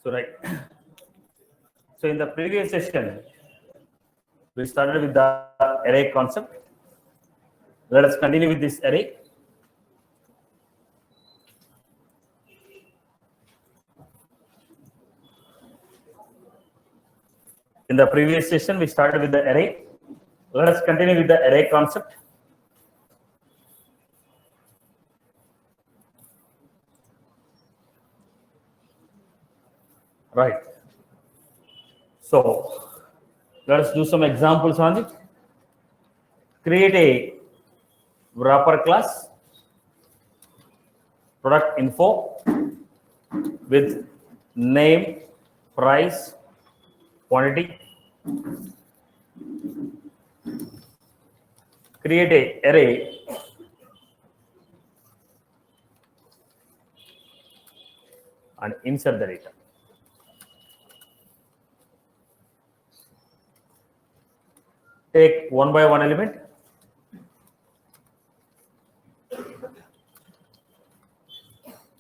So right. So in the previous session, we started with the array concept. Let us continue with this array. In the previous session, we started with the array. Let us continue with the array concept. Right. So let us do some examples on it. Create a wrapper class, product info with name, price, quantity. Create a array and insert the data. Take one by one element.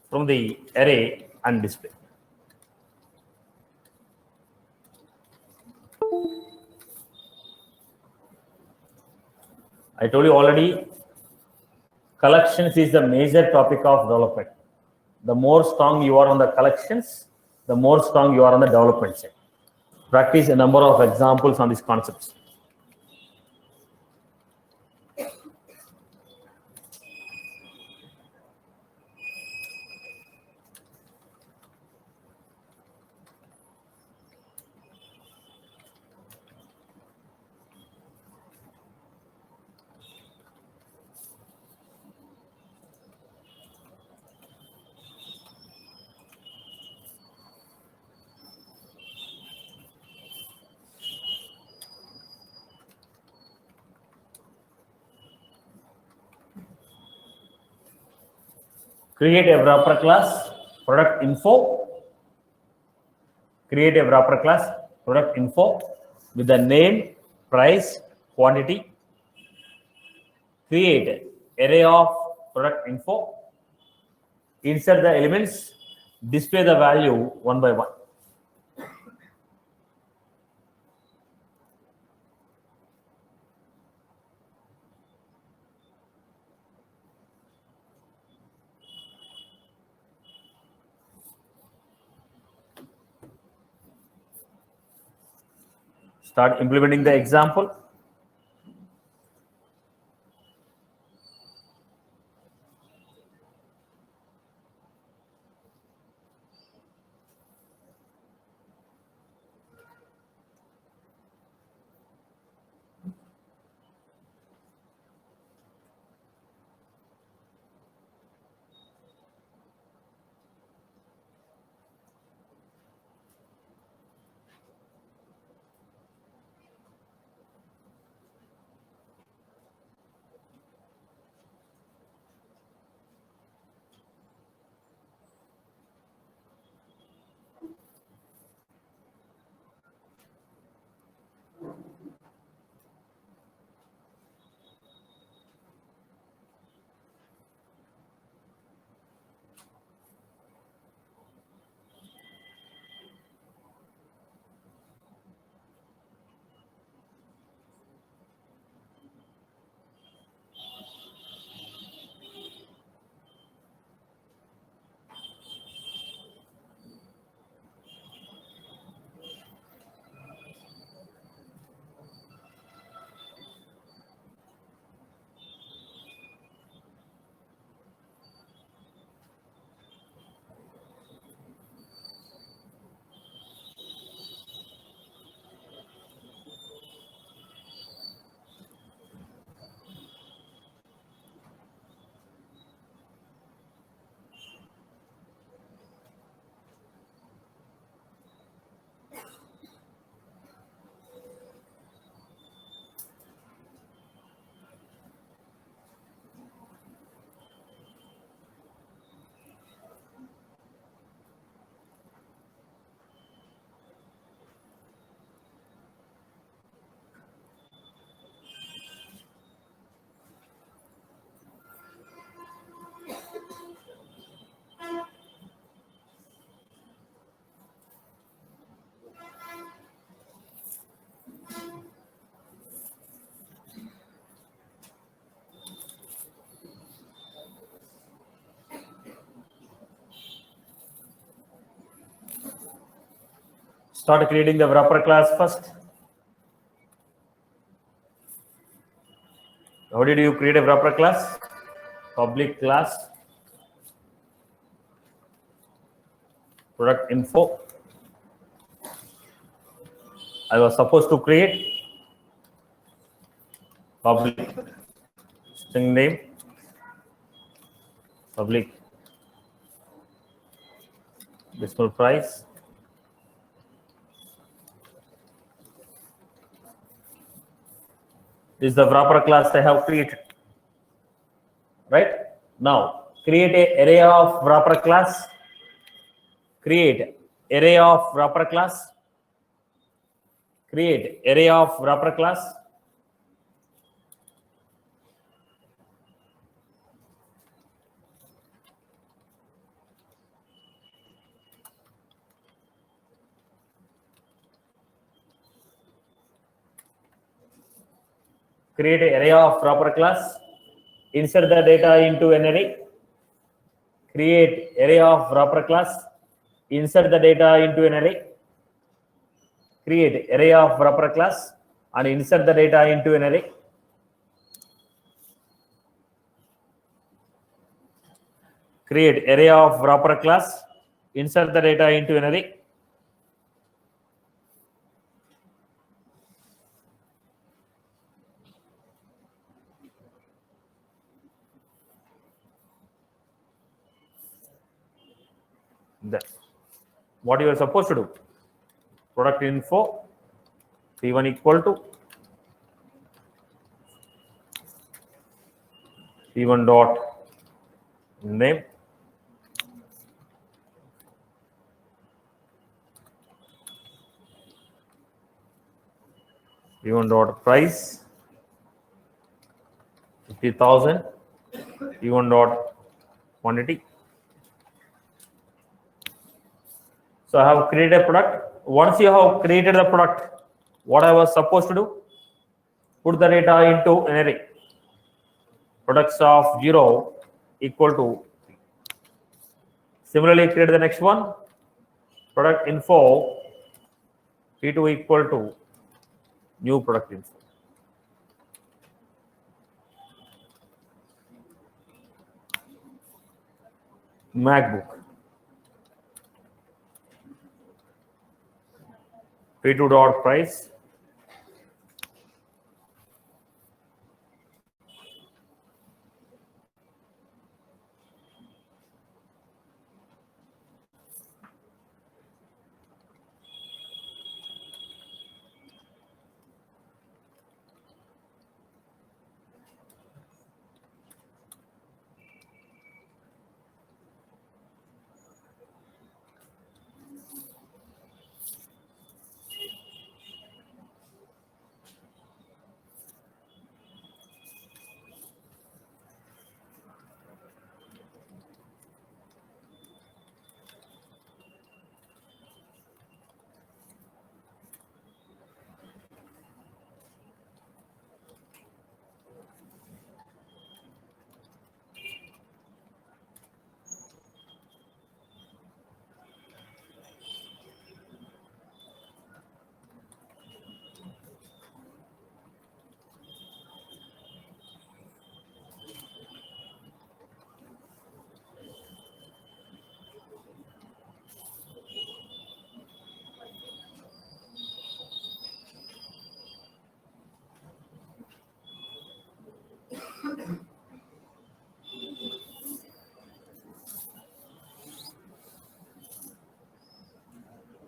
From the array and display. I told you already, collections is the major topic of development. The more strong you are on the collections, the more strong you are on the development side. Practice a number of examples on these concepts. Create a wrapper class, product info. Create a wrapper class, product info with the name, price, quantity. Create array of product info. Insert the elements, display the value one by one. Start implementing the example. Start creating the wrapper class first. How did you create a wrapper class? Public class, product info. I was supposed to create public string name, public decimal price. This is the wrapper class I have created. Right? Now, create a array of wrapper class. Create array of wrapper class. Create array of wrapper class. Create an array of wrapper class. Insert the data into an array. Create array of wrapper class. Insert the data into an array. Create array of wrapper class and insert the data into an array. Create array of wrapper class. Insert the data into an array. That's what you are supposed to do. Product info P1 equal to P1 dot name, P1 dot price 50,000, P1 dot quantity. So I have created a product. Once you have created the product, what I was supposed to do? Put the data into an array. Products of 0 equal to. Similarly, create the next one. Product info P2 equal to new product info. MacBook. P2 dot price.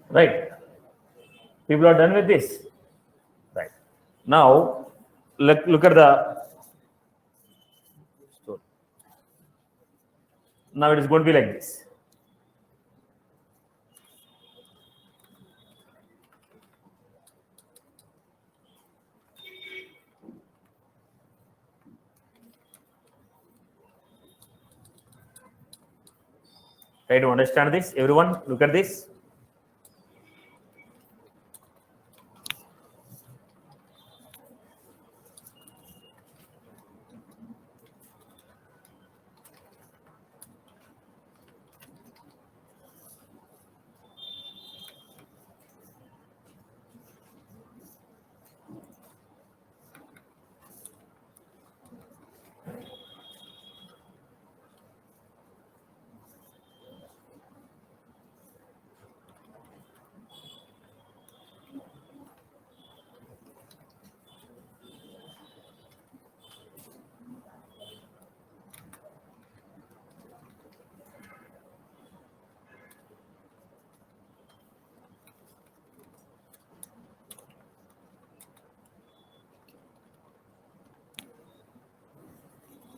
Right. People are done with this. Right. Now, look at the story. Now it is going to be like this. Try to understand this. Everyone, look at this.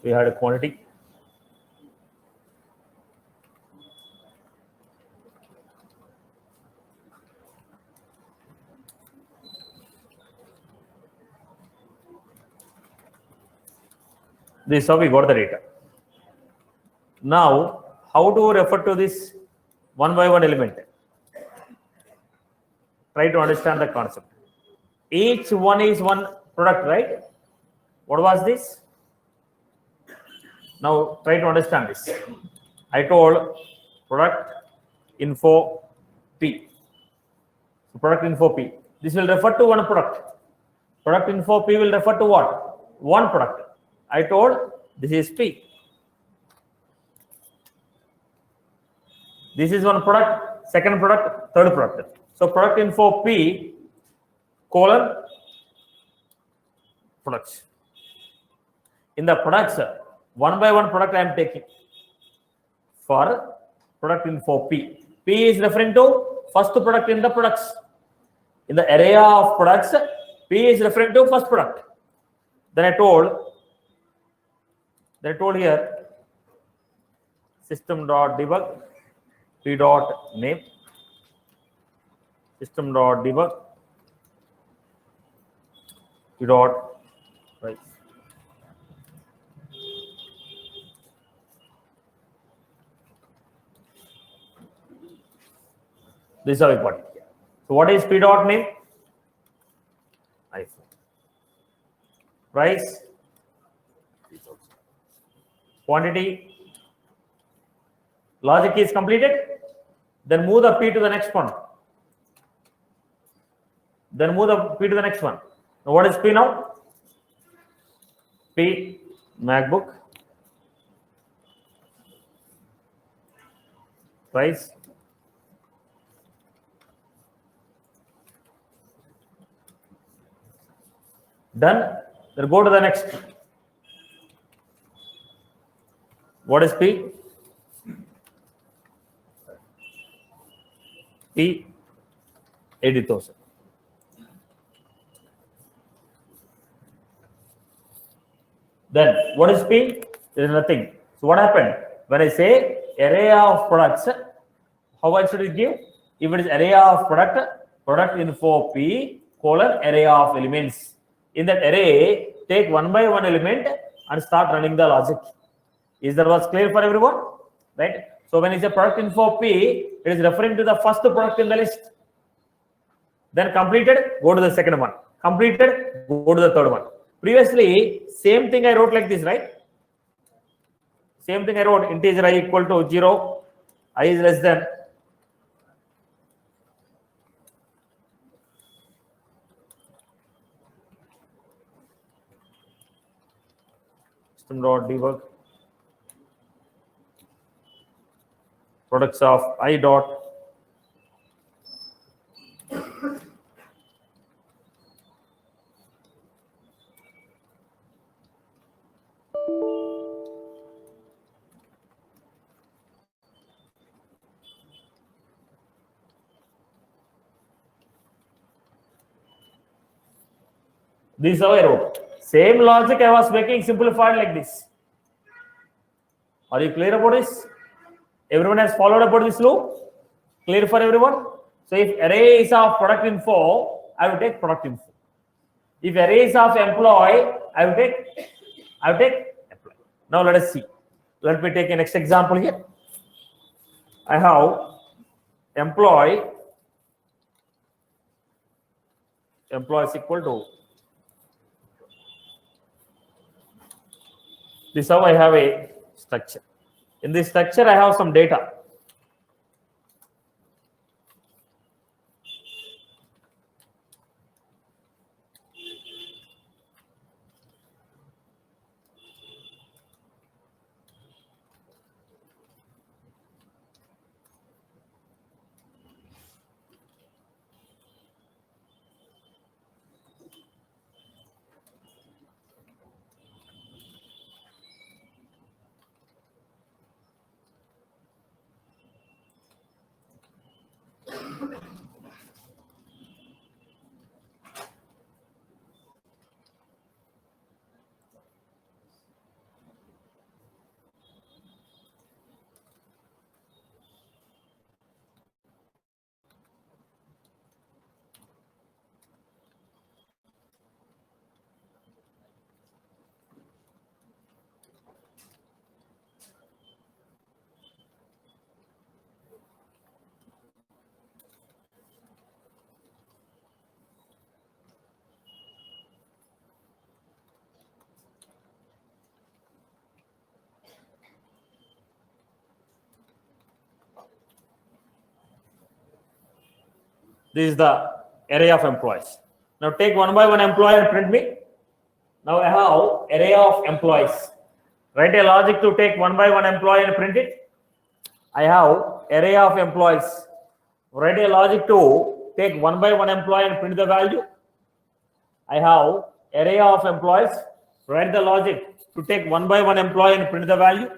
We had a quantity. This is how we got the data. Now, how to refer to this one by one element? Try to understand the concept. Each one is one product, right? What was this? Now try to understand this. I told product info P. So product info P. This will refer to one product. Product info P will refer to what? One product. I told this is P. This is one product, second product, third product. So product info P colon products. In the products, one by one product I am taking for product info P. P is referring to first product in the products. In the array of products, P is referring to first product. Then I told here system.debug P.name system.debug P.price. This is how we got it here. So what is P.name? iPhone. Price, quantity. Logic is completed. Then move the P to the next one. Then move the P to the next one. Now what is P now? P MacBook. Price. Done. Then go to the next. What is P? P 80,000. Then what is P? There is nothing. So what happened? When I say array of products, how I should give? If it is array of product info P colon array of elements. In that array, take one by one element and start running the logic. Is that was clear for everyone? Right? So when it's a product info P, it is referring to the first product in the list. Then completed, go to the second one. Completed, go to the third one. Previously, same thing I wrote like this, right? Same thing I wrote, integer I equal to 0, I is less than. System.debug products of I dot this is how I wrote. Same logic I was making simplified like this. Are you clear about this? Everyone has followed about this loop? Clear for everyone? So if array is of product info, I will take product info. If array is of employee, I will take employee. Now let us see. Let me take a next example here. I have employee is equal to this is how I have a structure. In this structure, I have some data. This is the array of employees. Now take one by one employee and print me. Now I have array of employees. Write a logic to take one by one employee and print it. I have array of employees. Write a logic to take one by one employee and print the value. I have array of employees. Write the logic to take one by one employee and print the value.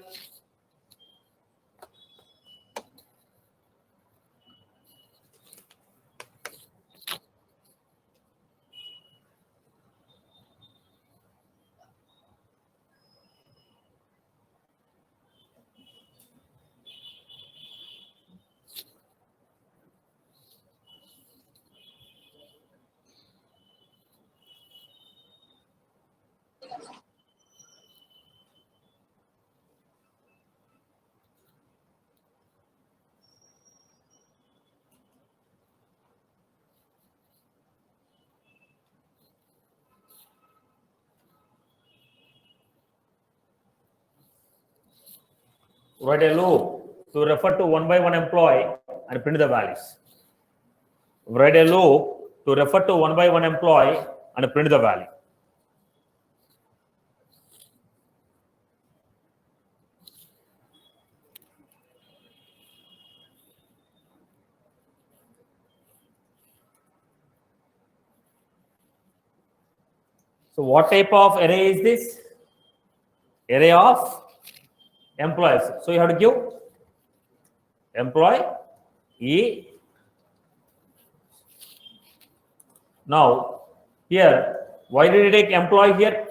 Write a loop to refer to one by one employee and print the values. Write a loop to refer to one by one employee and print the value. So what type of array is this? Array of employees. So you have to give employee E. Now here, why did you take employee here?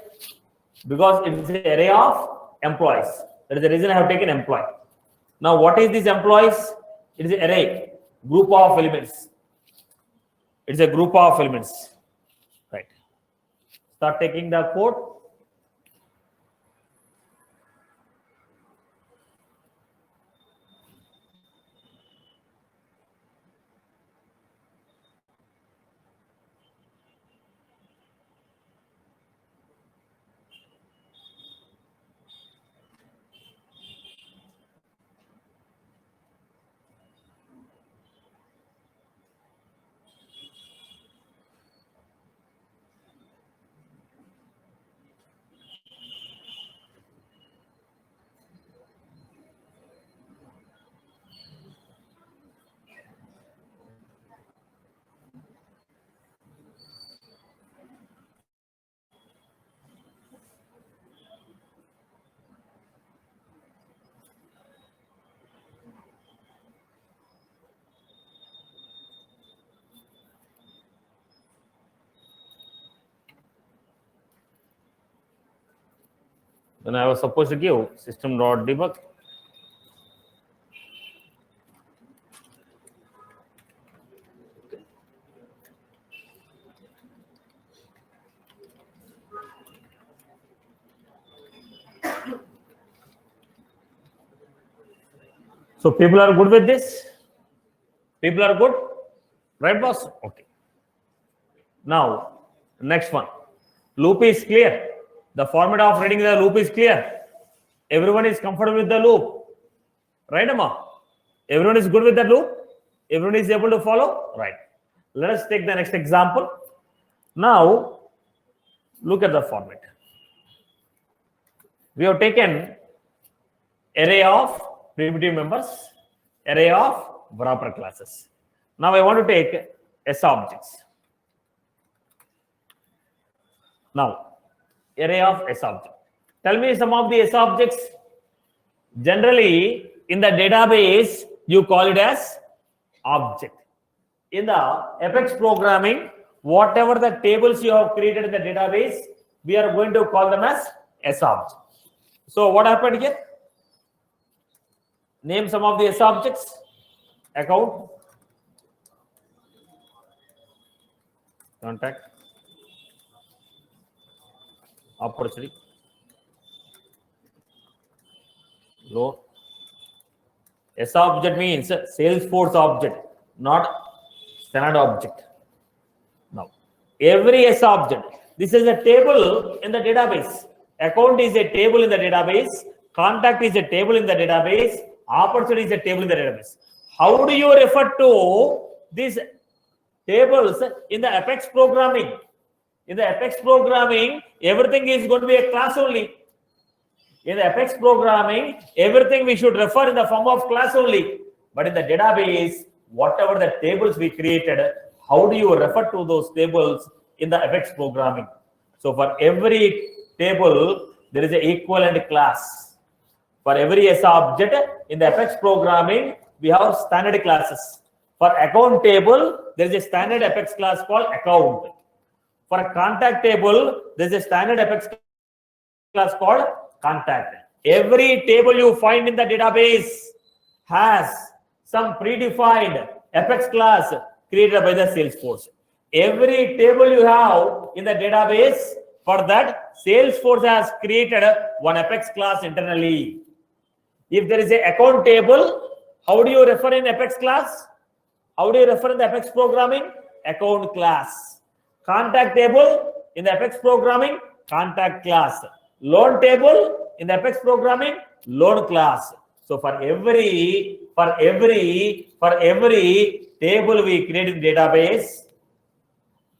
Because it is an array of employees. That is the reason I have taken employee. Now what is this employees? It is an array, group of elements. It is a group of elements. Right. Start taking the code. Then I was supposed to give system.debug. So people are good with this? People are good? Right, boss? Okay. Now, next one. Loop is clear. The format of reading the loop is clear. Everyone is comfortable with the loop. Right, Amma? Everyone is good with that loop? Everyone is able to follow? Right. Let us take the next example. Now, look at the format. We have taken array of primitive members, array of wrapper classes. Now I want to take S objects. Now, array of S object. Tell me some of the S objects. Generally, in the database, you call it as object. In the Apex programming, whatever the tables you have created in the database, we are going to call them as S object. So what happened here? Name some of the S objects. Account, contact, opportunity, loan. S object means Salesforce object, not standard object. Now, every S object, this is a table in the database. Account is a table in the database. Contact is a table in the database. Opportunity is a table in the database. How do you refer to this tables in the Apex programming. In the Apex programming, everything is going to be a class only. In the Apex programming, everything we should refer in the form of class only. But in the database, whatever the tables we created, how do you refer to those tables in the Apex programming? So for every table, there is an equivalent class. For every S object in the Apex programming, we have standard classes. For account table, there is a standard Apex class called account. For a contact table, there is a standard Apex class called contact. Every table you find in the database has some predefined Apex class created by the Salesforce. Every table you have in the database, for that, Salesforce has created one Apex class internally. If there is an account table, how do you refer in Apex class? How do you refer in the Apex programming? Account class. Contact table in the Apex programming, contact class. Loan table in the Apex programming, loan class. So for every table we create in database,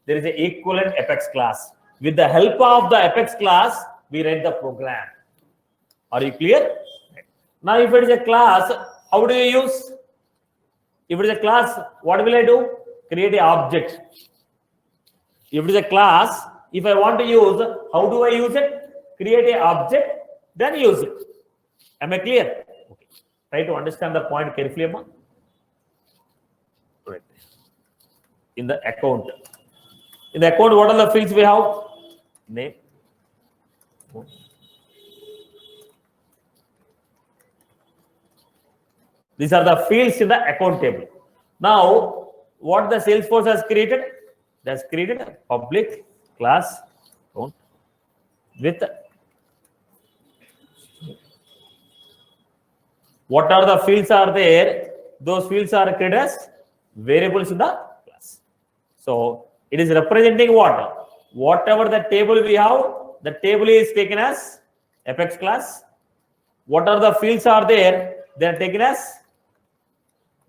there is an equivalent Apex class. With the help of the Apex class, we write the program. Are you clear? Now, if it is a class, how do you use? If it is a class, what will I do? Create an object. If it is a class, if I want to use, how do I use it? Create an object, then use it. Am I clear? Okay. Try to understand the point carefully, Amma. Right. In the account. In the account, what are the fields we have? Name. These are the fields in the account table. Now, what the Salesforce has created? It has created a public class account with what are the fields are there? Those fields are created as variables in the class. So it is representing what? Whatever the table we have, the table is taken as Apex class. What are the fields are there? They are taken as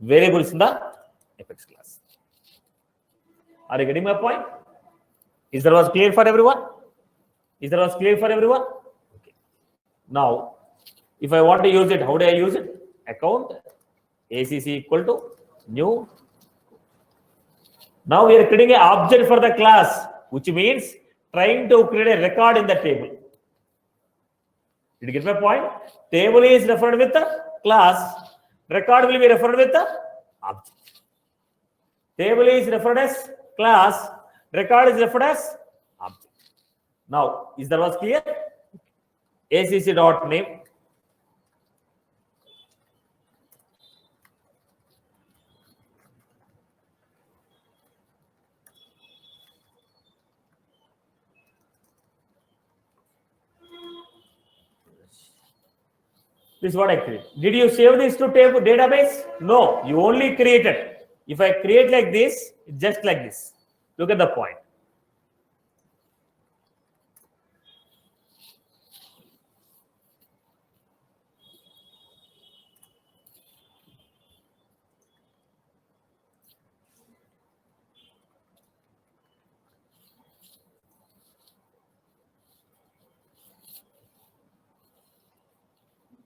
variables in the Apex class. Are you getting my point? Is that was clear for everyone? Is that was clear for everyone? Okay. Now, if I want to use it, how do I use it? Account ACC equal to new. Now we are creating an object for the class, which means trying to create a record in the table. Did you get my point? Table is referred with the class. Record will be referred with the object. Table is referred as class. Record is referred as object. Now, is that was clear? ACC dot name. This is what I create. Did you save this to table database? No, you only created. If I create like this, just like this. Look at the point.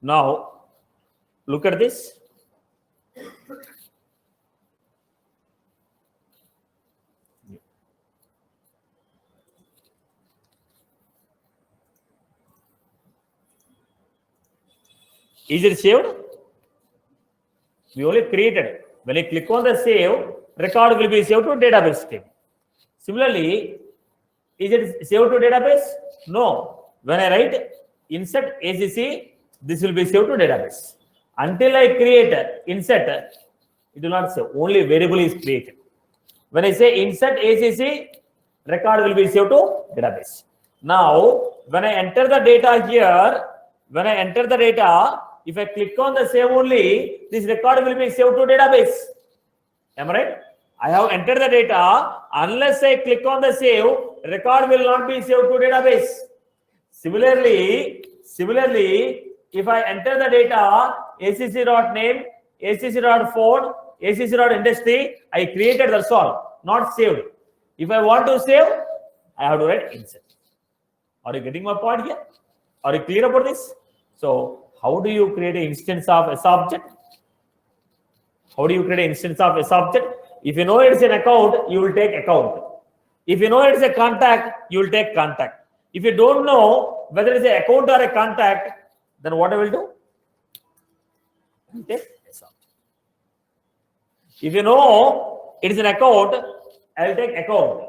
Now, look at this. Is it saved? We only created. When I click on the save, record will be saved to database table. Similarly, is it saved to database? No. When I write insert ACC, this will be saved to database. Until I create insert, it will not save. Only variable is created. When I say insert ACC, record will be saved to database. Now, when I enter the data here, if I click on the save only, this record will be saved to database. Am I right? I have entered the data. Unless I click on the save, record will not be saved to database. Similarly, if I enter the data, acc.name, acc.phone, acc.industry, I created, that's all. not saved. If I want to save, I have to write insert. Are you getting my point here? Are you clear about this? So how do you create an instance of S object? How do you create an instance of S object? If you know it's an account, you will take account. If you know it's a contact, you will take contact. If you don't know whether it's an account or a contact, then what I will do? I will take S object. If you know it is an account, I will take account.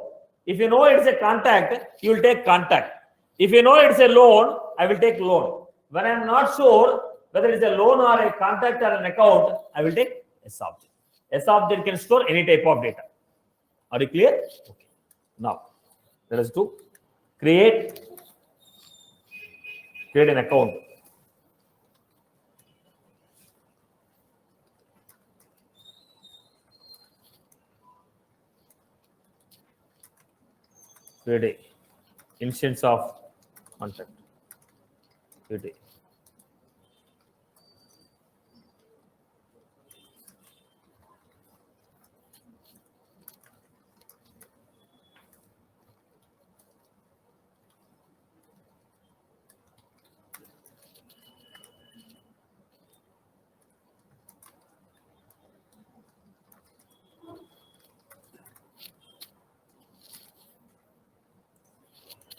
If you know it's a contact, you will take contact. If you know it's a loan, I will take loan. When I am not sure whether it's a loan or a contact or an account, I will take S object. S object can store any type of data. Are you clear? Okay. Now, let us do create an account. Create a instance of contact. Create a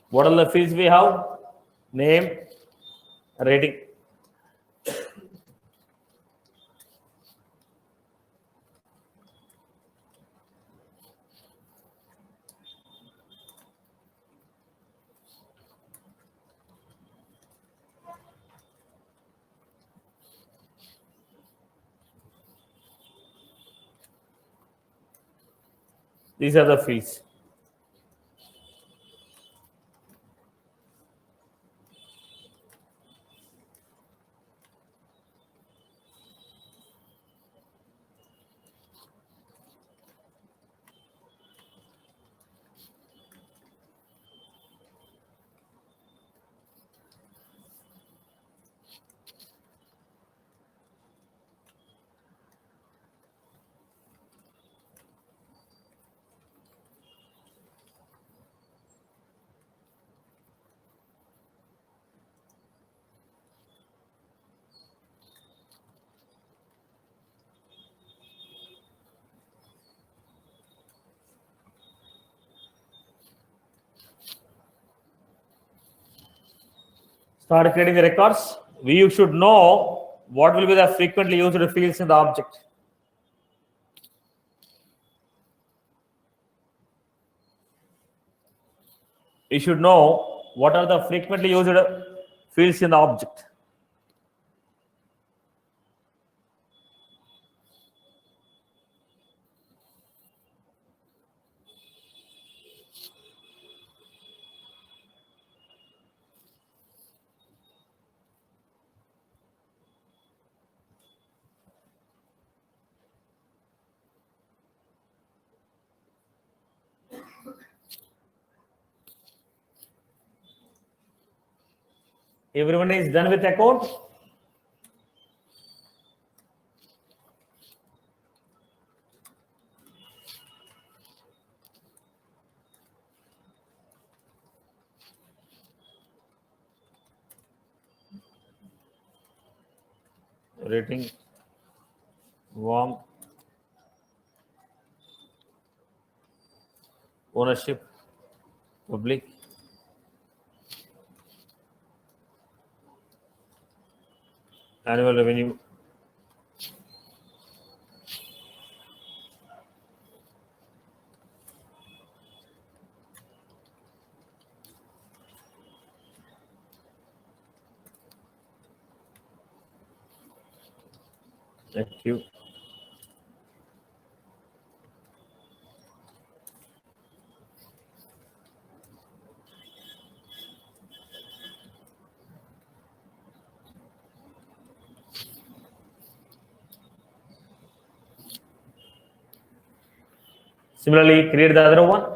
what are the fields we have? Name, rating. These are the fields. Start creating the records. We should know what will be the frequently used fields in the object. You should know what are the frequently used fields in the object. Everyone is done with account? Rating, warm, ownership, public, annual revenue, active, similarly create the other one.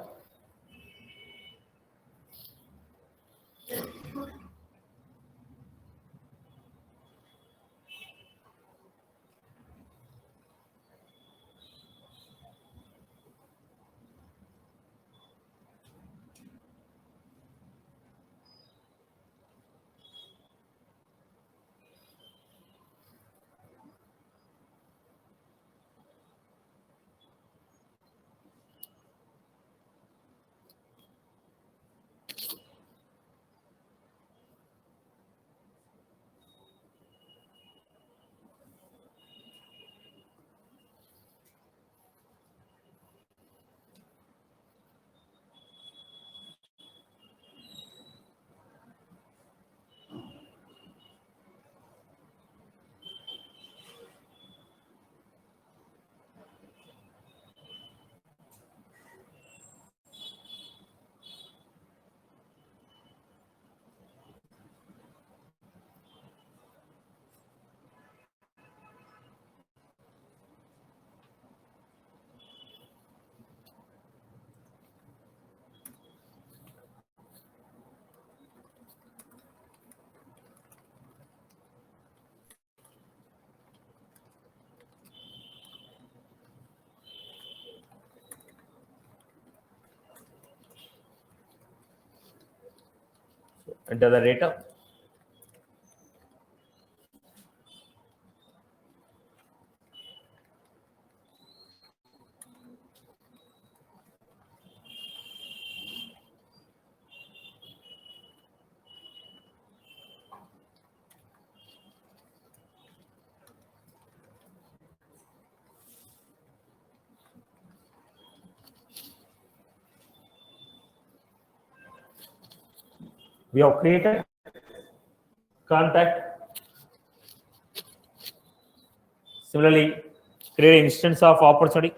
Enter the data. We have created contact. Similarly, create an instance of opportunity.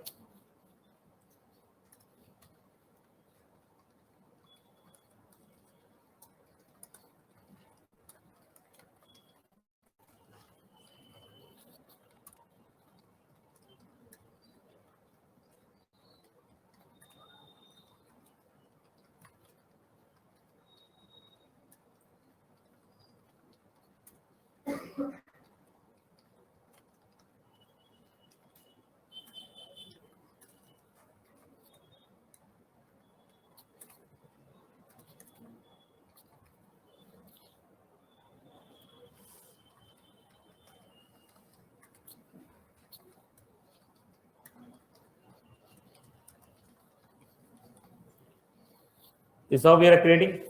This is how we are creating.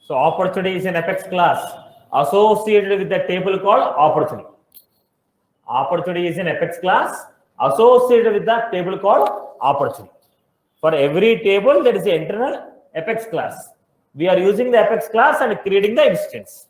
So opportunity is an Apex class associated with the table called opportunity. Opportunity is an Apex class associated with the table called opportunity. For every table, there is an internal Apex class. We are using the Apex class and creating the instance.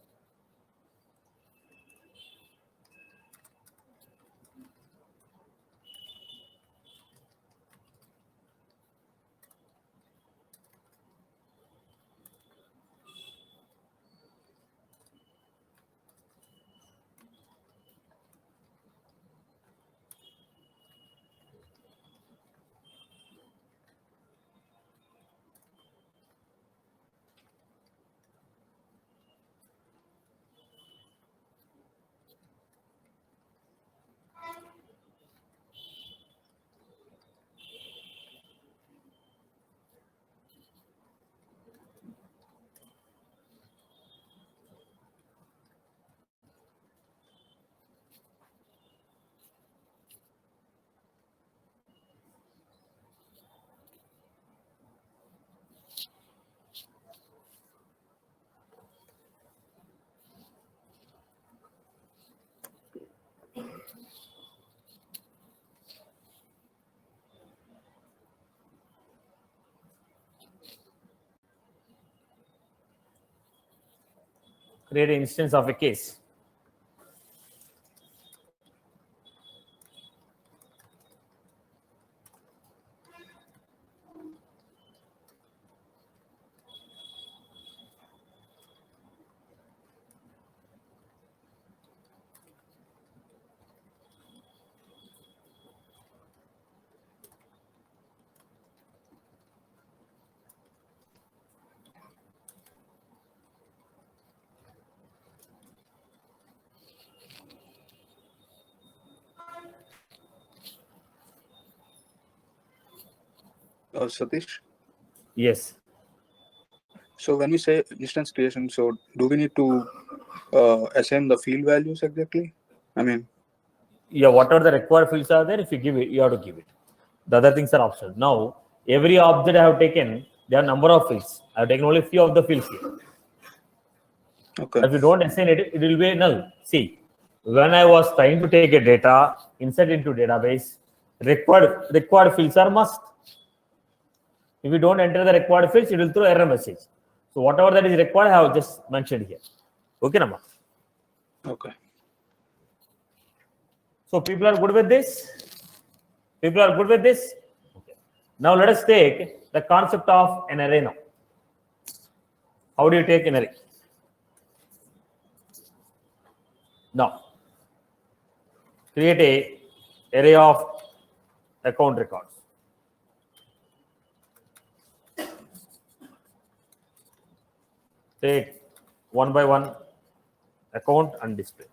Create an instance of a case. Satish? Yes. So when we say instance creation, so do we need to assign the field values exactly? I mean, Yeah, whatever the required fields are there, if you give it, you have to give it. The other things are optional. Now, every object I have taken, there are number of fields. I have taken only few of the fields here. okay. If you don't assign it, it will be null. See, when I was trying to take a data, insert into database, required fields are must. If you don't enter the required fields, it will throw error message. So whatever that is required, I have just mentioned here. Okay, Nama. Okay. So people are good with this. People are good with this. Okay. Now let us take the concept of an array now. How do you take an array? Now, create a array of account records. Take one by one account and display.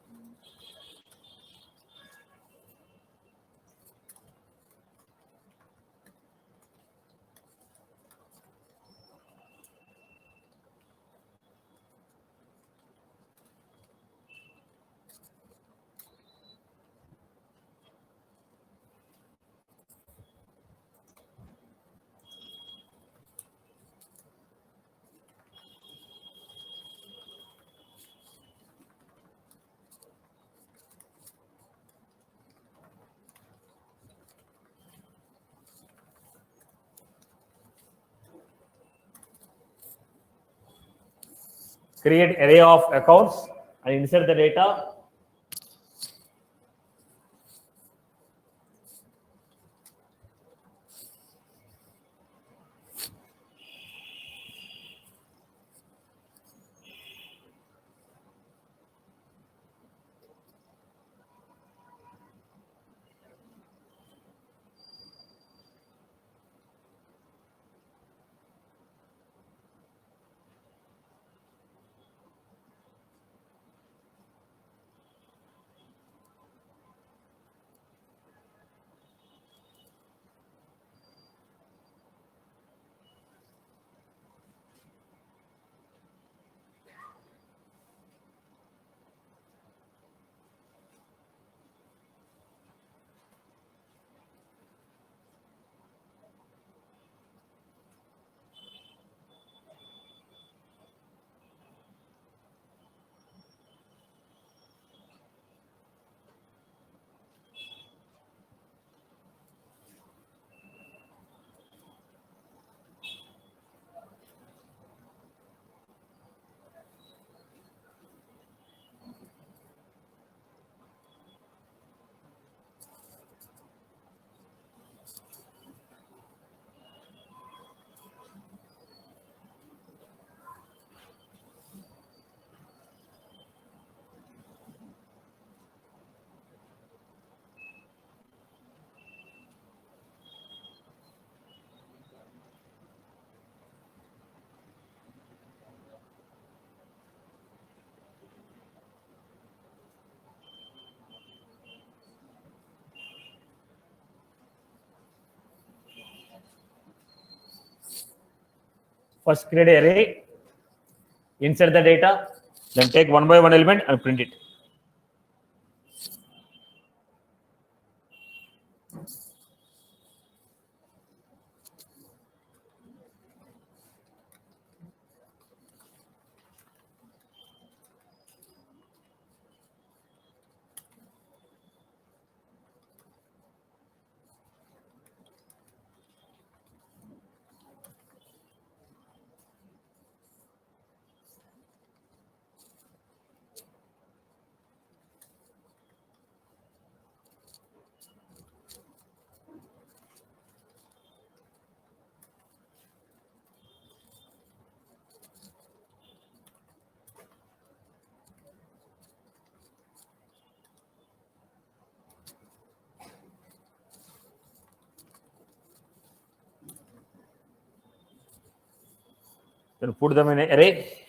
create array of accounts and insert the data. First create an array, insert the data, then take one by one element and print it. Then put them in an array.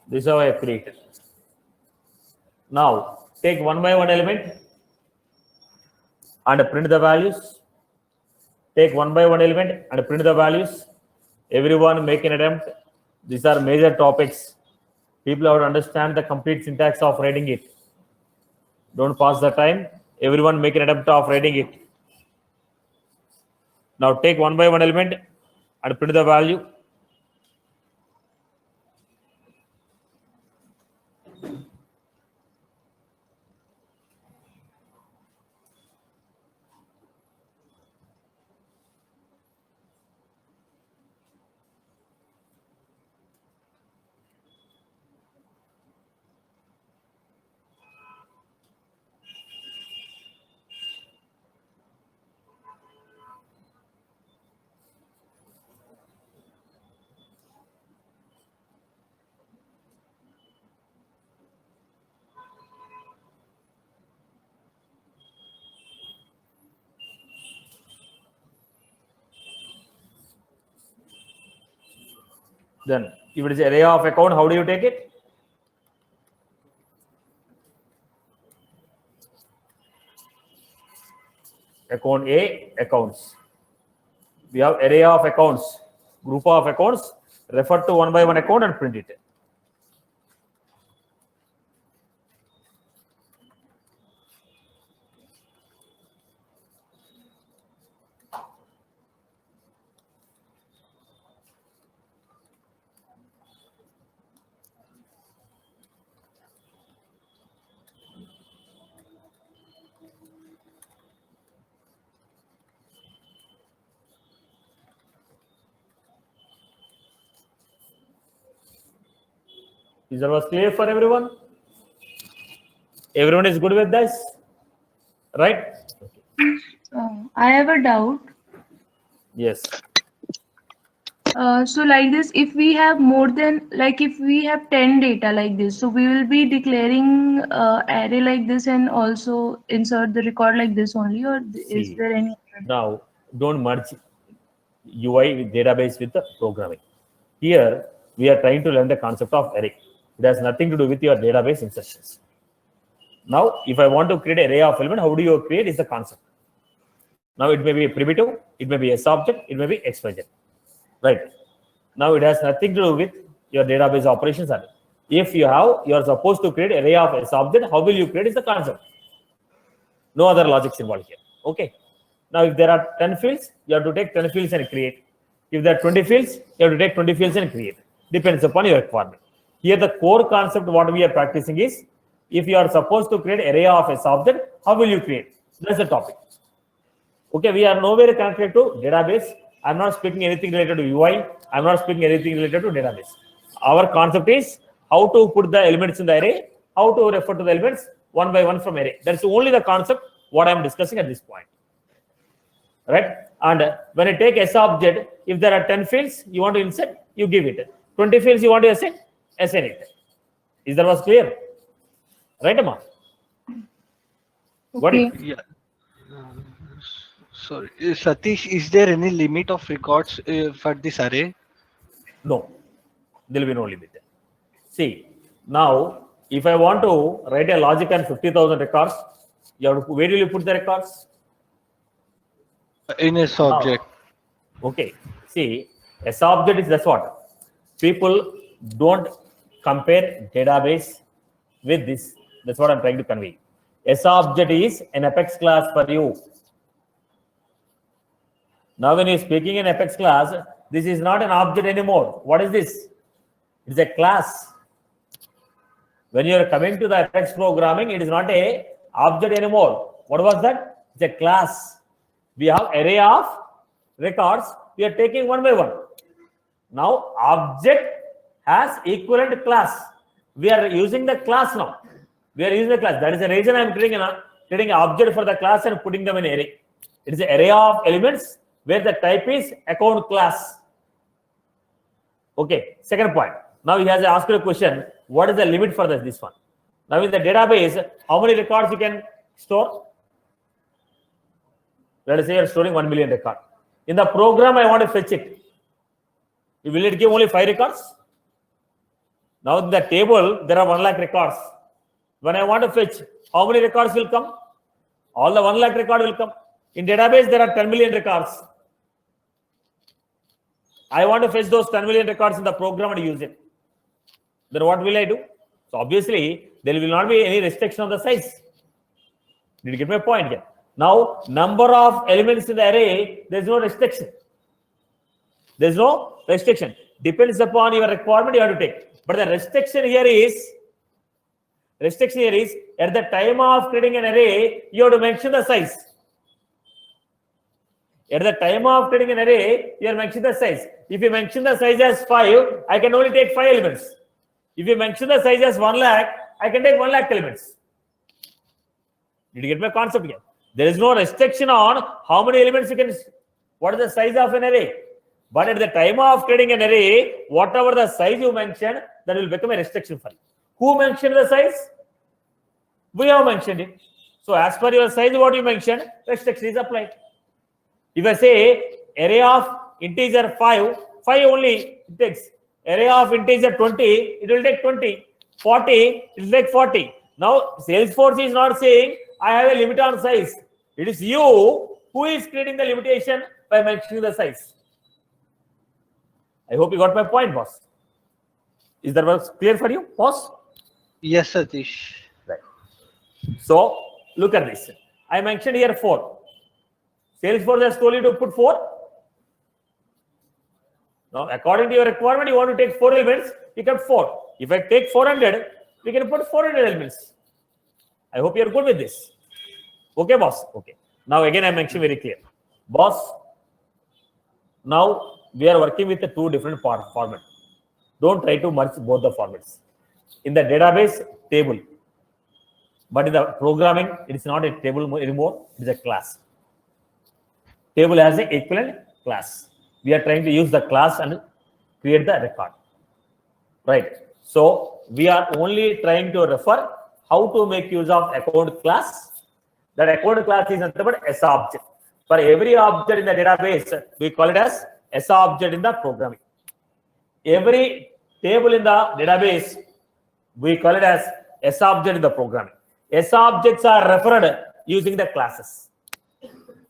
This is how I created. Now take one by one element and print the values. Take one by one element and print the values. Everyone make an attempt. These are major topics. People have to understand the complete syntax of writing it. Don't pass the time. Everyone make an attempt of writing it. Now take one by one element and print the value. Then if it is array of account, how do you take it? account A, accounts. We have array of accounts, group of accounts, refer to one by one account and print it. Is that was clear for everyone? Everyone is good with this, right? I have a doubt. Yes. So like this, if we have more than, like if we have 10 data like this, so we will be declaring array like this and also insert the record like this only, or is See, there any? now don't merge UI with database with the programming. Here we are trying to learn the concept of array. It has nothing to do with your database instructions. Now, if I want to create an array of element, how do you create is the concept. Now it may be a primitive, it may be a subject, it may be XYZ. Right. Now it has nothing to do with your database operations. If you are supposed to create array of a subject, how will you create is the concept. No other logics involved here. Okay. Now if there are 10 fields, you have to take 10 fields and create. If there are 20 fields, you have to take 20 fields and create. Depends upon your requirement. Here the core concept what we are practicing is, if you are supposed to create array of a subject, how will you create? That's the topic. Okay, we are nowhere connected to database. I'm not speaking anything related to UI. I'm not speaking anything related to database. Our concept is how to put the elements in the array, how to refer to the elements one by one from array. That's only the concept what I'm discussing at this point. Right? And when you take subject, if there are 10 fields you want to insert, you give it. 20 fields you want to assign it. Is that was clear? Right, Amma? Got it? Yeah. Sorry, Satish, is there any limit of records for this array? No, there will be no limit. See, now if I want to write a logic and 50,000 records, you have to, where will you put the records? In a subject. Okay. See, a subject is that's what people don't compare database with this. That's what I'm trying to convey. A subject is an Apex class for you. Now, when you're speaking in Apex class, this is not an object anymore. What is this? It's a class. When you're coming to the Apex programming, it is not a object anymore. What was that? It's a class. We have array of records. We are taking one by one. Now, object has equivalent class. We are using the class now. We are using the class. That is the reason I am creating an object for the class and putting them in array. It is an array of elements where the type is account class. Okay, second point. Now he has asked a question, what is the limit for this one? Now in the database, how many records you can store? Let us say you are storing 1 million records. In the program, I want to fetch it. Will it give only 5 records? Now in the table, there are 1 lakh records. When I want to fetch, how many records will come? All the 1 lakh record will come. In database, there are 10 million records. I want to fetch those 10 million records in the program and use it. Then what will I do? So obviously, there will not be any restriction of the size. Did you get my point here? Now, number of elements in the array, there is no restriction. There is no restriction. Depends upon your requirement you have to take. But the restriction here is at the time of creating an array, you have to mention the size. At the time of creating an array, you are mentioning the size. If you mention the size as 5, I can only take 5 elements. If you mention the size as 1 lakh, I can take 1 lakh elements. Did you get my concept here? There is no restriction on how many elements you can, what is the size of an array. But at the time of creating an array, whatever the size you mentioned, that will become a restriction for you. Who mentioned the size? We have mentioned it. So as per your size, what you mentioned, restriction is applied. If I say array of integer 5 only it takes. Array of integer 20, it will take 20. 40, it will take 40. Now, Salesforce is not saying, I have a limit on size. It is you Who is creating the limitation by mentioning the size? I hope you got my point, boss. Is that was clear for you, boss? Yes, Satish. Right. So look at this. I mentioned here 4. Salesforce has told you to put 4. Now, according to your requirement, you want to take 4 elements. You kept 4. If I take 400, we can put 400 elements. I hope you are good with this. Okay, boss. Okay. Now again, I mentioned very clear, boss. Now we are working with the 2 different formats. Don't try to merge both the formats. In the database, table. But in the programming, it is not a table anymore. It is a class. Table has an equivalent class. We are trying to use the class and create the record. Right. So we are only trying to refer how to make use of account class. That account class is nothing but S object. For every object in the database, we call it as S object in the programming. Every table in the database, we call it as S object in the programming. S objects are referred using the classes.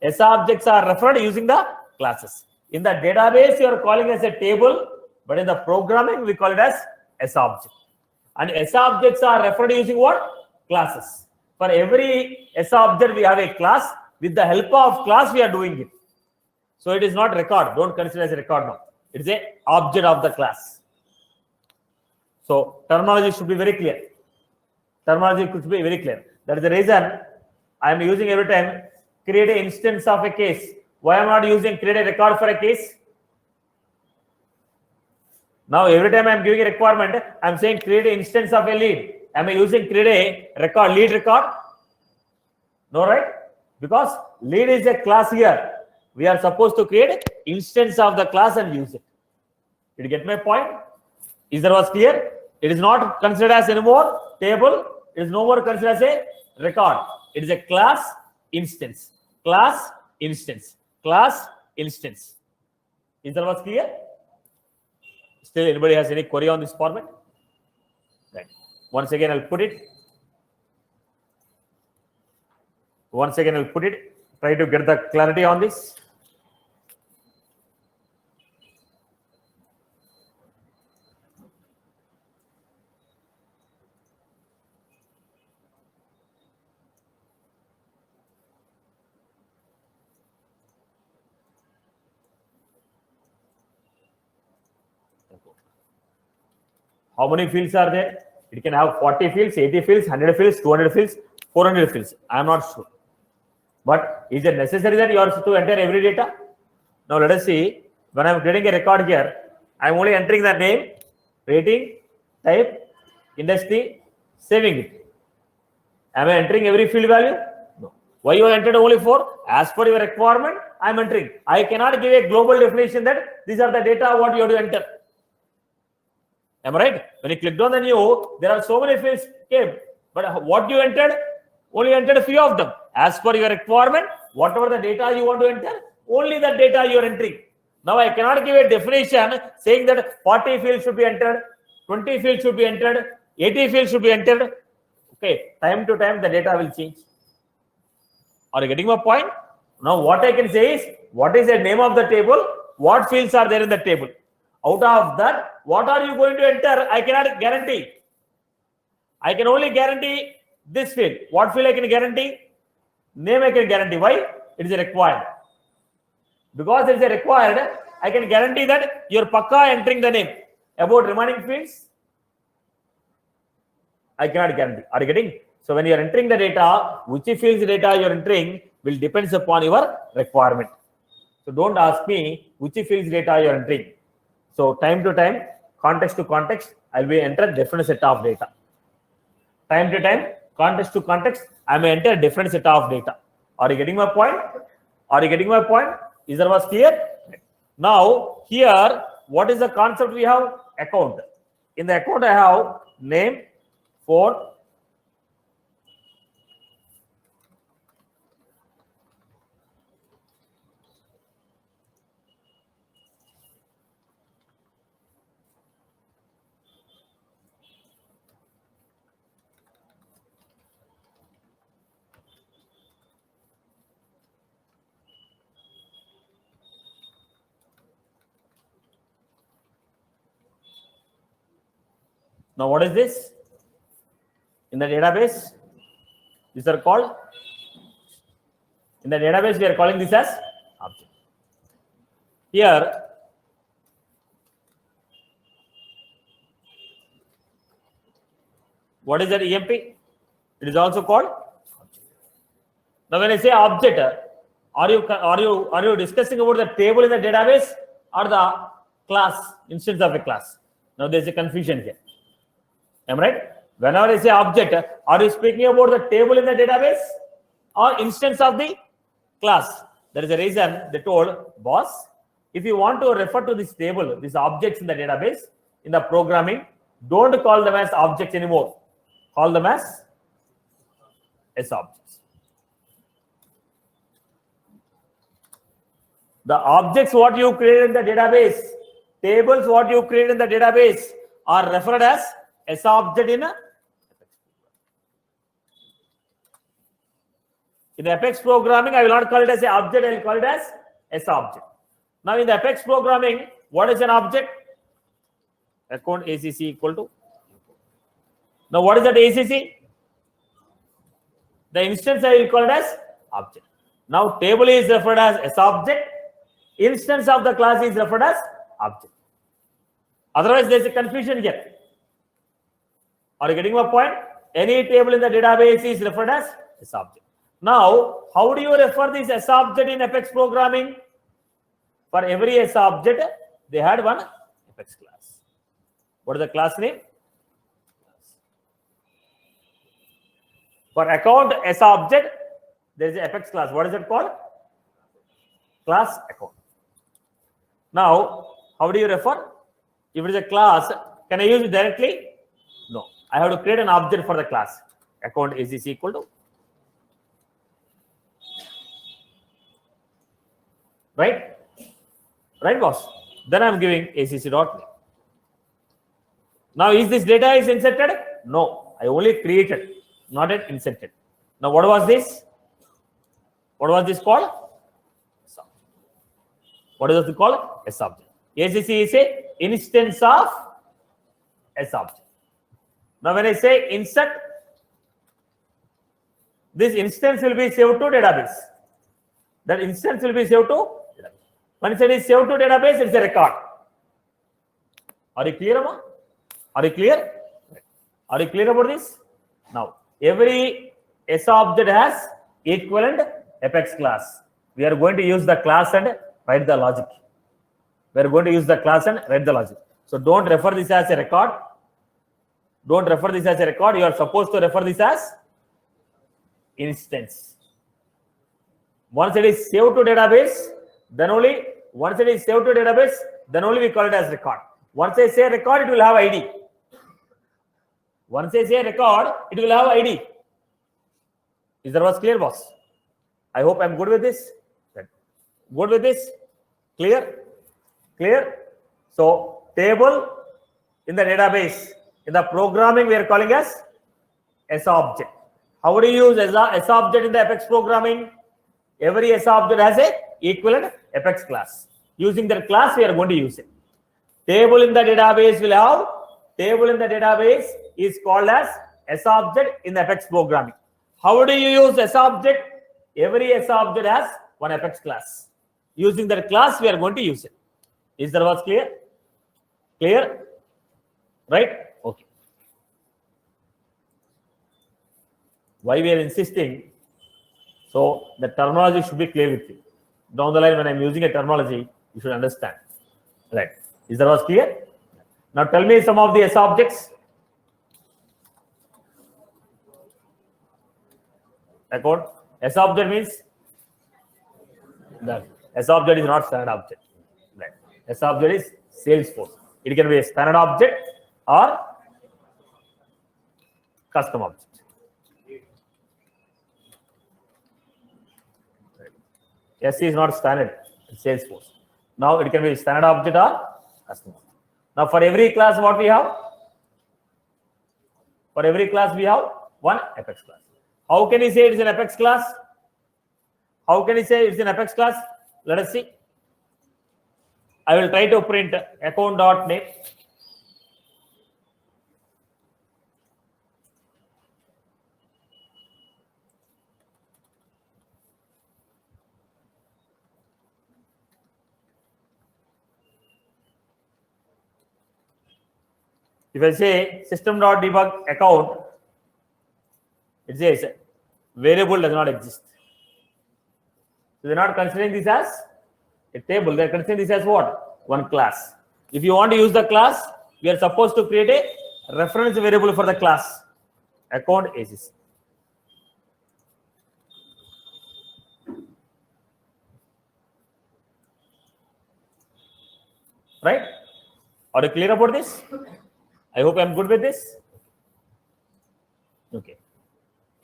S objects are referred using the classes. In the database, you are calling as a table, but in the programming, we call it as S object. And S objects are referred using what? Classes. For every S object, we have a class. With the help of class, we are doing it. So it is not record. Don't consider as a record now. It is a object of the class. So terminology should be very clear. Terminology should be very clear. That is the reason I am using every time create an instance of a case. Why I am not using create a record for a case? Now every time I am giving a requirement, I am saying create an instance of a lead. Am I using create a record, lead record? No, right? Because lead is a class here. We are supposed to create an instance of the class and use it. Did you get my point? Is that was clear? It is not considered as anymore table. It is no more considered as a record. It is a class instance. Class instance. Class instance. Is that was clear? Still, anybody has any query on this format? Right. Once again, I'll put it. Once again, I'll put it. Try to get the clarity on this. How many fields are there? It can have 40 fields, 80 fields, 100 fields, 200 fields, 400 fields. I am not sure. But is it necessary that you are to enter every data? Now let us see. When I am creating a record here, I am only entering the name, rating, type, industry, saving it. Am I entering every field value? No. Why you have entered only 4? As per your requirement, I am entering. I cannot give a global definition that these are the data what you have to enter. Am I right? When you clicked on the new, there are so many fields came. But what you entered, only entered a few of them. As per your requirement, whatever the data you want to enter, only the data you are entering. Now I cannot give a definition saying that 40 fields should be entered, 20 fields should be entered, 80 fields should be entered. Okay, time to time the data will change. Are you getting my point? Now what I can say is, what is the name of the table? What fields are there in the table? Out of that, what are you going to enter? I cannot guarantee. I can only guarantee this field. What field I can guarantee? Name I can guarantee. Why? It is required. Because it is required, I can guarantee that you are pakka entering the name. About remaining fields, I cannot guarantee. Are you getting? So when you are entering the data, which fields data you are entering will depends upon your requirement. So don't ask me which fields data you are entering. So time to time, context to context, I will enter different set of data. Time to time, context to context, I may enter different set of data. Are you getting my point? Are you getting my point? Is that was clear? Now here, what is the concept we have? Account. In the account, I have name, phone, Now what is this? In the database, these are called, in the database we are calling this as object. Here, what is that EMP? It is also called object. Now when I say object, are you discussing about the table in the database or the class, instance of a class? Now there is a confusion here. Am I right? Whenever I say object, are you speaking about the table in the database or instance of the class? There is a reason they told, boss, if you want to refer to this table, these objects in the database, in the programming, don't call them as objects anymore. Call them as objects. The objects what you create in the database, tables what you create in the database are referred as object in Apex programming. I will not call it as an object, I will call it as object. Now in the Apex programming, what is an object? Account ACC equal to. Now what is that ACC? The instance I will call it as object. Now table is referred as object. Instance of the class is referred as object. Otherwise there is a confusion here. Are you getting my point? Any table in the database is referred as object. Now, how do you refer this object in Apex programming? For every object, they had one Apex class. What is the class name? For account object, there is an Apex class. What is it called? Class account. Now, how do you refer? If it is a class, can I use it directly? No. I have to create an object for the class. Account ACC equal to. Right? Right, boss? Then I'm giving ACC.name. Now, is this data is inserted? No. I only created, not yet inserted. Now, what was this? What was this called? What is it called? Object. ACC is a instance of object. Now, when I say insert, this instance will be saved to database. That instance will be saved to database. When it is saved to database, it's a record. Are you clear, Amma? Are you clear? Are you clear about this? Now, every object has equivalent Apex class. We are going to use the class and write the logic. We are going to use the class and write the logic. So don't refer this as a record. Don't refer this as a record. You are supposed to refer this as instance. Once it is saved to database, then only we call it as record. Once I say record, it will have ID. Once I say record, it will have ID. Is that was clear, boss? I hope I'm good with this. Good with this? Clear? Clear? So, table in the database, in the programming, we are calling as object. How do you use object in the Apex programming? Every object has a equivalent Apex class. Using that class, we are going to use it. Table in the database will have, table in the database is called as object in the Apex programming. How do you use object? Every object has one Apex class. Using that class, we are going to use it. Is that was clear? Clear? Right? Okay. Why we are insisting? So the terminology should be clear with you. Down the line, when I'm using a terminology, you should understand. Right? Is that was clear? Now tell me some of the objects. Account. object means that object is not standard object. Right? Object is Salesforce. It can be a standard object or custom object. Right. SC is not standard, it's Salesforce. Now it can be standard object or custom object. Now for every class, what we have? For every class, we have one Apex class. How can you say it is an Apex class? How can you say it's an Apex class? Let us see. I will try to print account.name. If I say system.debug account, it says variable does not exist. So they're not considering this as a table. They're considering this as what? One class. If you want to use the class, we are supposed to create a reference variable for the class. Account ACC. Right? Are you clear about this? I hope I'm good with this. Okay.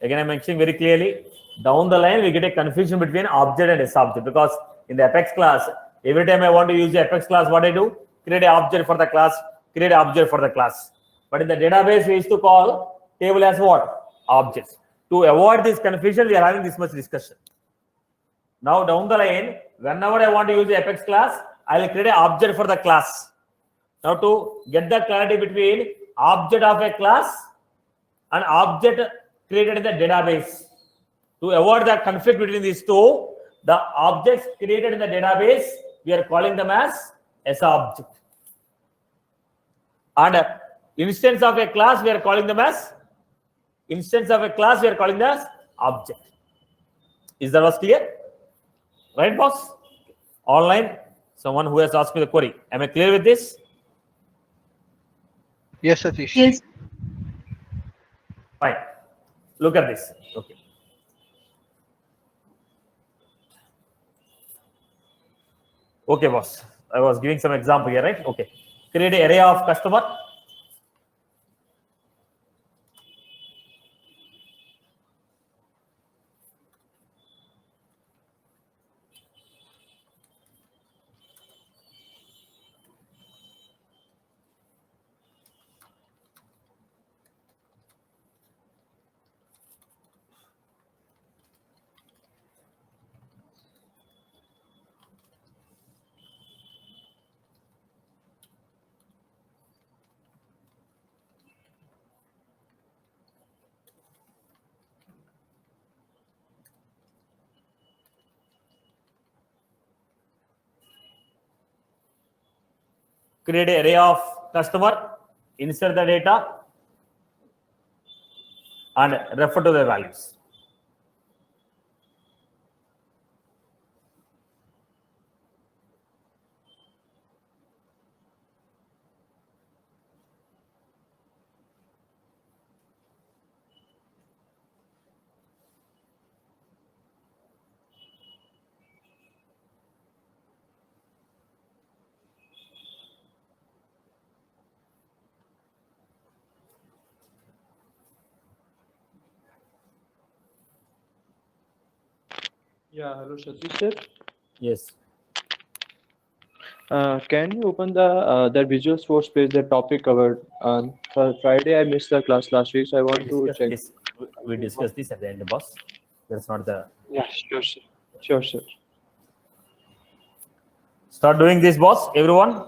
Again, I'm mentioning very clearly, down the line, we get a confusion between object and subject, because in the Apex class, every time I want to use the Apex class, what I do? Create an object for the class, create an object for the class. But in the database, we used to call table as what? Objects. To avoid this confusion, we are having this much discussion. Now, down the line, whenever I want to use the Apex class, I will create an object for the class. Now, to get the clarity between object of a class and object created in the database, to avoid the conflict between these two, the objects created in the database, we are calling them as object. And instance of a class, we are calling them as object. Is that was clear? Right, boss? Online, someone who has asked me the query. Am I clear with this? Yes, Satish. Yes. Fine. Look at this. Okay. Okay, boss. I was giving some example here, right? Okay. Create an array of customer. Create an array of customer, insert the data, and refer to the values. Yeah, hello Satish sir. Yes. Can you open the Visual Force page, the topic covered on Friday? I missed the class last week, so I want to check. Yes. We discussed this at the end, boss. That's not the. Yeah, sure, sir. Sure, sir. Start doing this, boss. Everyone.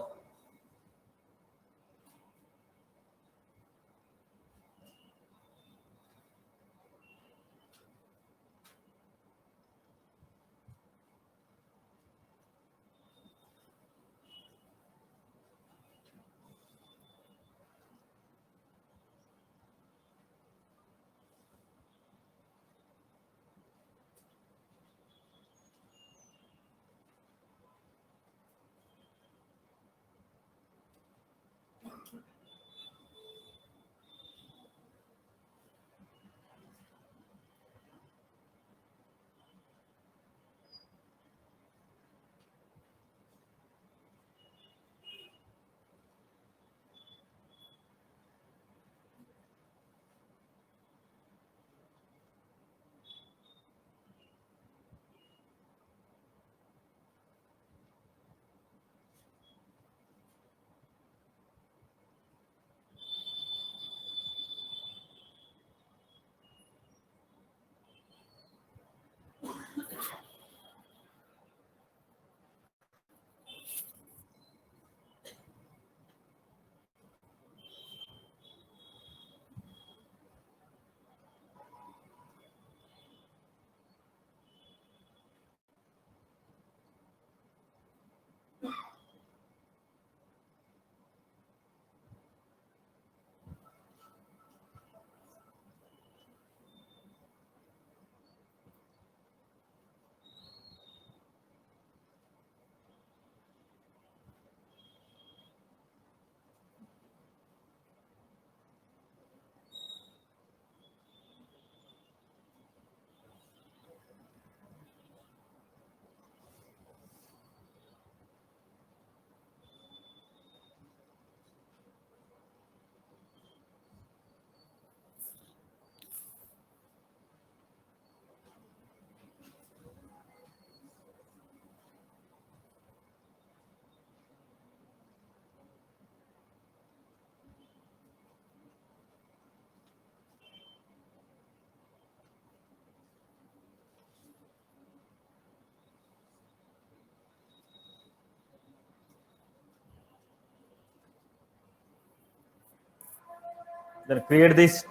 Then create this.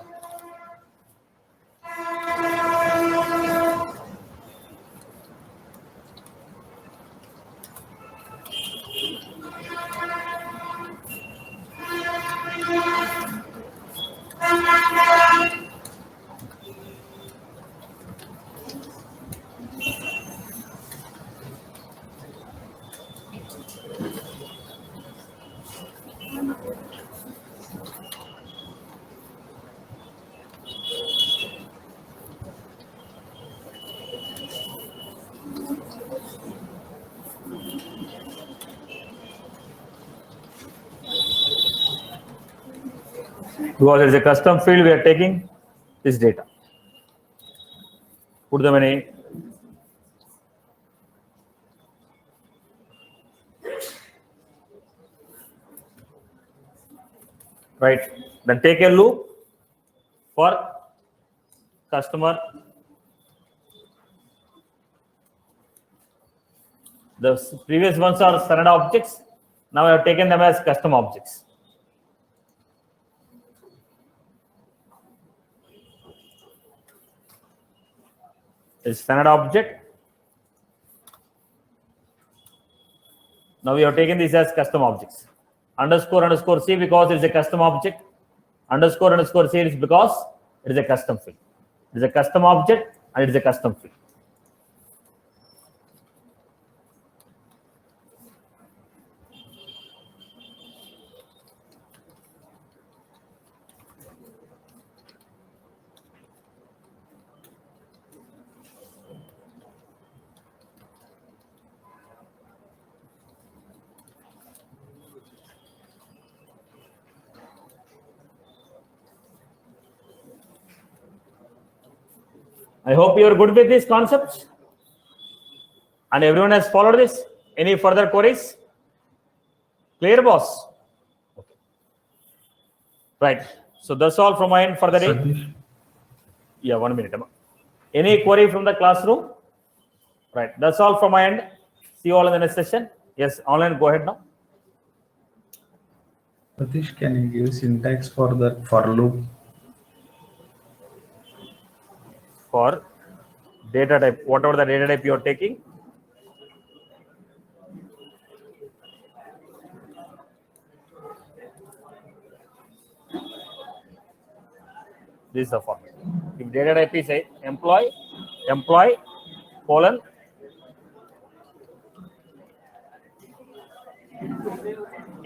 Because it's a custom field, we are taking this data. Put them in a right. Then take a loop for customer. The previous ones are standard objects. Now I have taken them as custom objects. Is standard object. Now we have taken this as custom objects. Underscore C because it is a custom object. Underscore C is because it is a custom field. It is a custom object and it is a custom field. I hope you are good with these concepts and everyone has followed this. Any further queries? Clear, boss? Okay. Right. So that's all from my end for the day. Satish. Yeah, 1 minute. Any query from the classroom? Right. That's all from my end. See you all in the next session. Yes, online. Go ahead now. Satish, can you give syntax for the for loop? For data type, whatever the data type you are taking. This is the format. If data type is a employee, colon,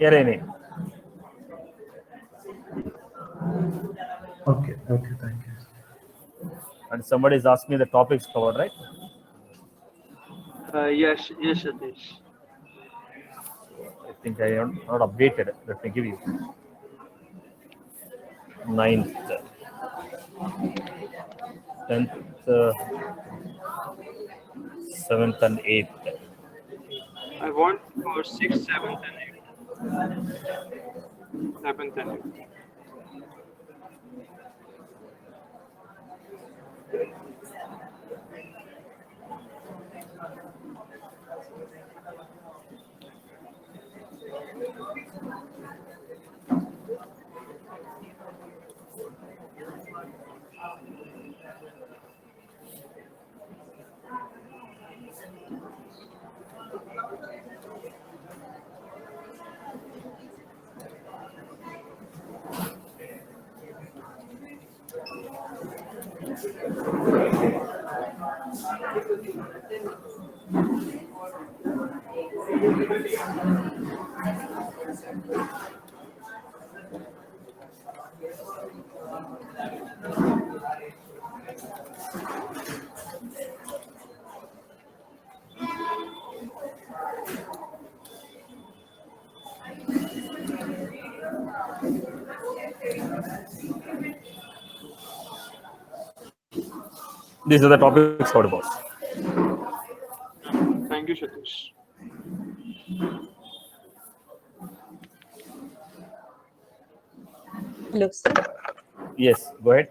array name. Okay, thank you. And somebody is asking me the topics covered, right? Yes, Satish. I think I am not updated. Let me give you 9th, 10th, 7th and 8th. I want for 6th, 7th, and 8th. 7th and 8th. These are the topics for the boss. Thank you, Satish. Hello, sir. Yes, go ahead.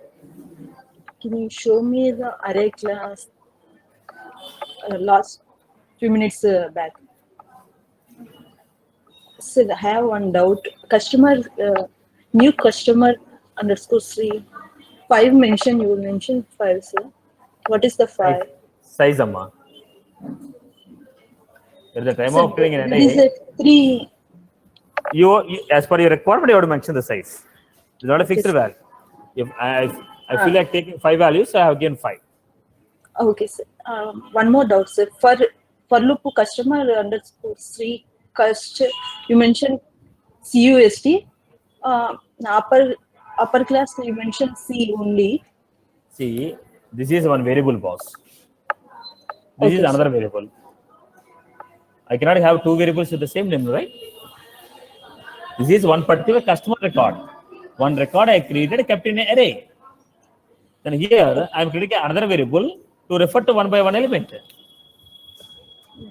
Can you show me the array class last few minutes back? So I have one doubt. New customer underscore Sri. 5 mention, you mentioned 5, sir. What is the 5? Size amma. At the time Sir, of doing an there is NA, a 3. you as per your requirement, you have to mention the size. It's not a Okay, fixed sir. value. If I feel like taking 5 values, so I have given 5. Okay, sir. One more doubt, sir. For loop customer underscore Sri, you mentioned CUST. Upper class, you mentioned C only. See, this is one variable, boss. This is Okay, another sir. variable. I cannot have 2 variables with the same name, right? This is one particular customer record. One record I created, kept in an array. Then here I am creating another variable to refer to one by one element.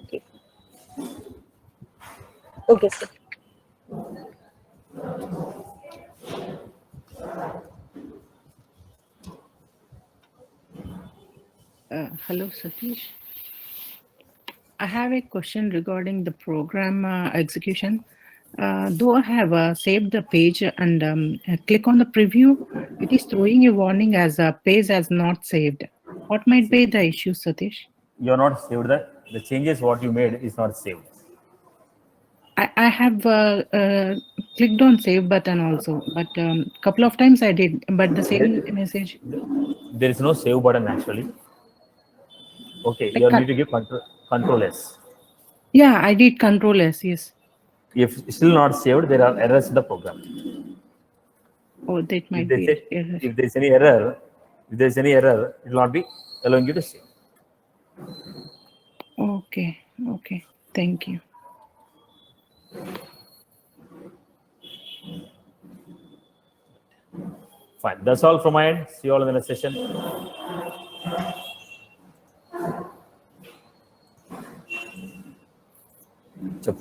Okay. Okay, sir. Hello, Satish. I have a question regarding the program execution. Though I have saved the page and click on the preview, it is throwing a warning as a page as not saved. What might be the issue, Satish? You are not saved. The changes what you made is not saved. I have clicked on save button also, but couple of times I did, but the same message. There is no save button actually. Okay, I you can't- need to give control S. Yeah, I did control S, yes. If still not saved, there are errors in the program. Oh, that If might they be say, error. if there is any error, it will not be allowing you to save. Okay, okay. Thank you. Fine. That's all from my end. See you all in the next session. Chap.